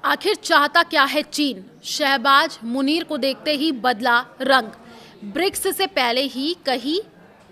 आखिर चाहता क्या है चीन? शहबाज मुनीर को देखते ही बदला रंग। ब्रिक्स से पहले ही कही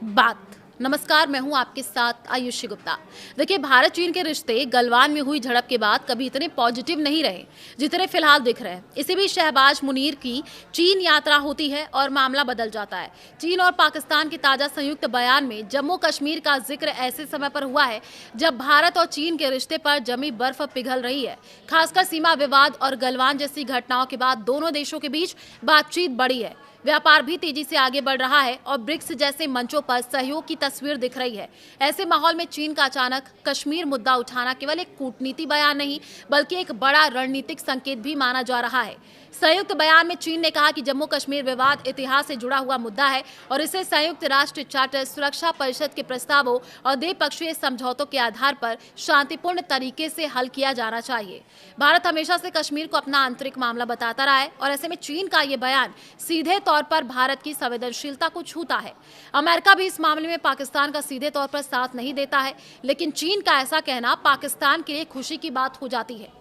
बात। नमस्कार, मैं हूं आपके साथ आयुषी गुप्ता। देखिए, भारत चीन के रिश्ते गलवान में हुई झड़प के बाद कभी इतने पॉजिटिव नहीं रहे जितने फिलहाल दिख रहे हैं। इसी बीच शहबाज मुनीर की चीन यात्रा होती है और मामला बदल जाता है। चीन और पाकिस्तान के ताजा संयुक्त बयान में जम्मू कश्मीर का जिक्र ऐसे समय पर हुआ है जब भारत और चीन के रिश्ते पर जमी बर्फ पिघल रही है। खासकर सीमा विवाद और गलवान जैसी घटनाओं के बाद दोनों देशों के बीच बातचीत बढ़ी है। व्यापार भी तेजी से आगे बढ़ रहा है और ब्रिक्स जैसे मंचों पर सहयोग की तस्वीर दिख रही है। ऐसे माहौल में चीन का अचानक कश्मीर मुद्दा उठाना केवल एक कूटनीति बयान नहीं बल्कि एक बड़ा रणनीतिक संकेत भी माना जा रहा है। संयुक्त बयान में चीन ने कहा कि जम्मू कश्मीर विवाद इतिहास से जुड़ा हुआ मुद्दा है और इसे संयुक्त राष्ट्र चार्टर, सुरक्षा परिषद के प्रस्तावों और द्विपक्षीय समझौतों के आधार पर शांतिपूर्ण तरीके से हल किया जाना चाहिए। भारत हमेशा से कश्मीर को अपना आंतरिक मामला बताता रहा है और ऐसे में चीन का ये बयान सीधे तौर पर भारत की संवेदनशीलता को छूता है। अमेरिका भी इस मामले में पाकिस्तान का सीधे तौर पर साथ नहीं देता है, लेकिन चीन का ऐसा कहना पाकिस्तान के लिए खुशी की बात हो जाती है।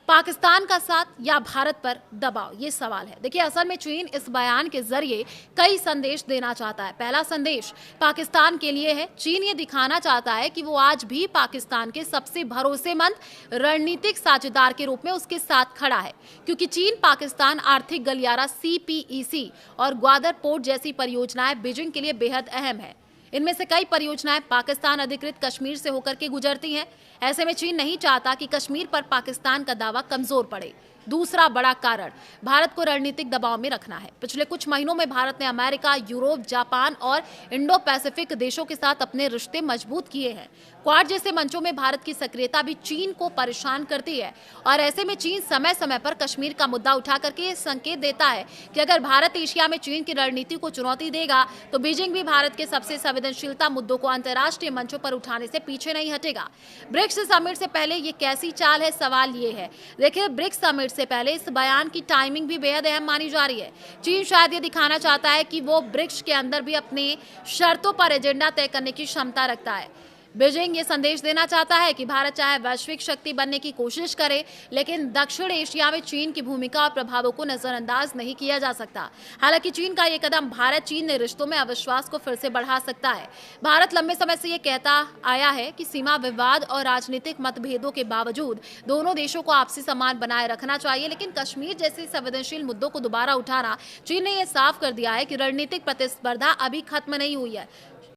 पाकिस्तान का साथ या भारत पर दबाव, ये सवाल है। देखिए, असल में चीन इस बयान के जरिए कई संदेश देना चाहता है। पहला संदेश पाकिस्तान के लिए है। चीन ये दिखाना चाहता है कि वो आज भी पाकिस्तान के सबसे भरोसेमंद रणनीतिक साझेदार के रूप में उसके साथ खड़ा है, क्योंकि चीन पाकिस्तान आर्थिक गलियारा CPEC और ग्वादर पोर्ट जैसी परियोजनाएं बीजिंग के लिए बेहद अहम है। इनमें से कई परियोजनाएं पाकिस्तान अधिकृत कश्मीर से होकर के गुजरती हैं। ऐसे में चीन नहीं चाहता कि कश्मीर पर पाकिस्तान का दावा कमजोर पड़े। दूसरा बड़ा कारण भारत को रणनीतिक दबाव में रखना है। पिछले कुछ महीनों में भारत ने अमेरिका, यूरोप, जापान और इंडो पैसिफिक देशों के साथ अपने रिश्ते मजबूत किए हैं। क्वाड जैसे मंचों में भारत की सक्रियता भी चीन को परेशान करती है और ऐसे में चीन समय समय पर कश्मीर का मुद्दा उठा करके ये संकेत देता है कि अगर भारत एशिया में चीन की रणनीति को चुनौती देगा तो बीजिंग भी भारत के सबसे संवेदनशीलता मुद्दों को अंतर्राष्ट्रीय मंचों पर उठाने से पीछे नहीं हटेगा। ब्रिक्स समिट से पहले ये कैसी चाल है, सवाल ये है। देखिए, ब्रिक्स समिट से पहले इस बयान की टाइमिंग भी बेहद अहम मानी जा रही है। चीन शायद ये दिखाना चाहता है कि वो ब्रिक्स के अंदर भी अपने शर्तों पर एजेंडा तय करने की क्षमता रखता है। बीजिंग ये संदेश देना चाहता है कि भारत चाहे वैश्विक शक्ति बनने की कोशिश करे, लेकिन दक्षिण एशिया में चीन की भूमिका और प्रभावों को नजरअंदाज नहीं किया जा सकता। हालांकि चीन का ये कदम भारत चीन रिश्तों में अविश्वास को फिर से बढ़ा सकता है। भारत लंबे समय से ये कहता आया है कि सीमा विवाद और राजनीतिक मतभेदों के बावजूद दोनों देशों को आपसी सम्मान बनाए रखना चाहिए, लेकिन कश्मीर जैसे संवेदनशील मुद्दों को दोबारा उठाना, चीन ने यह साफ कर दिया है कि रणनीतिक प्रतिस्पर्धा अभी खत्म नहीं हुई है।